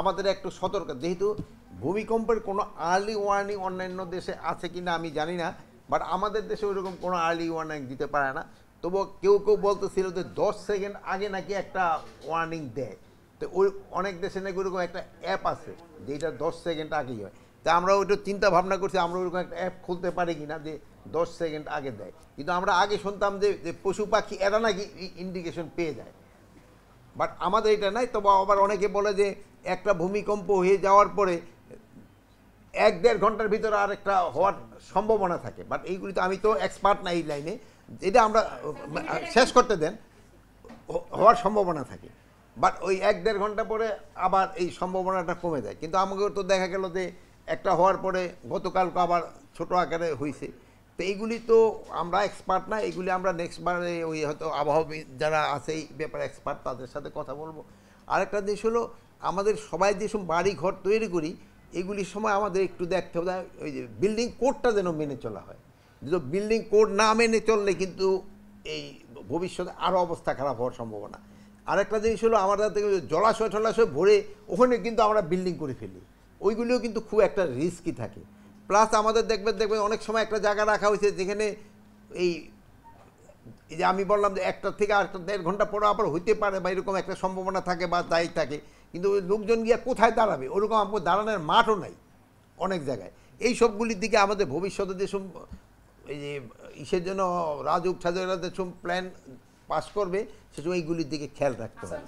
আমাদের একটু সতর্ক, যেহেতু ভূমিকম্পের কোনো আর্লি ওয়ার্নিং অন্যান্য দেশে আছে কিনা আমি জানি না, বাট আমাদের দেশে ওইরকম কোনো আর্লি ওয়ার্নিং দিতে পারে না। তবুও কেউ কেউ বলতেছিল যে 10 সেকেন্ড আগে নাকি একটা ওয়ার্নিং দেয়। তো ওই অনেক দেশে নাকি ওইরকম একটা অ্যাপ আছে যেটা 10 সেকেন্ড আগেই হয়। তা আমরা ওইটা চিন্তা ভাবনা করছি আমরা ওইরকম একটা অ্যাপ খুলতে পারি কিনা যে 10 সেকেন্ড আগে দেয়। কিন্তু আমরা আগে শুনতাম যে পশু পাখি এরা নাকি ইন্ডিকেশন পেয়ে যায়, বাট আমাদের এটা নাই। তবে আবার অনেকে বলে যে একটা ভূমিকম্প হয়ে যাওয়ার পরে 1-1.5 ঘন্টার ভিতরে আরেকটা হওয়ার সম্ভাবনা থাকে, বাট এইগুলি তো আমি তো এক্সপার্ট না এই লাইনে, এটা আমরা শেষ করতে দেন, হওয়ার সম্ভাবনা থাকে। বাট ওই 1-1.5 ঘন্টা পরে আবার এই সম্ভাবনাটা কমে যায়। কিন্তু আমাকে তো দেখা গেল যে একটা হওয়ার পরে গতকালকে আবার ছোট আকারে হয়েছে। তো এইগুলি তো আমরা এক্সপার্ট না, এগুলি আমরা নেক্সটবারে ওই হয়তো আবহাওয়া যারা আছে এই ব্যাপারে এক্সপার্ট তাদের সাথে কথা বলবো। আরেকটা জিনিস হলো, আমাদের সবাই যেসব বাড়ি ঘর তৈরি করি এগুলির সময় আমাদের একটু দেখতে হবে ওই যে বিল্ডিং কোডটা যেন মেনে চলা হয়। যদি বিল্ডিং কোড না মেনে চললে কিন্তু এই ভবিষ্যতে আরও অবস্থা খারাপ হওয়ার সম্ভাবনা। আরেকটা জিনিস হলো, আমাদের থেকে জলাশয় টলাশয় ভরে ওখানে কিন্তু আমরা বিল্ডিং করে ফেলি, ওইগুলিও কিন্তু খুব একটা রিস্কই থাকে। প্লাস আমাদের দেখবেন অনেক সময় একটা জায়গা রাখা হয়েছে যেখানে এই যে আমি বললাম যে 1টা থেকে 1.5 ঘন্টা পরে আবার হইতে পারে বা এরকম একটা সম্ভাবনা থাকে বা দায়ী থাকে, কিন্তু ওই লোকজন গিয়ে কোথায় দাঁড়াবে, ওরকম আমাদের দাঁড়ানোর মাঠও নাই অনেক জায়গায়। এই সবগুলির দিকে আমাদের ভবিষ্যতে যেসব এই যে ইসের জন্য রাজুক সাজেরা যেসব প্ল্যান পাস করবে সেসব এইগুলির দিকে খেয়াল রাখতে হবে।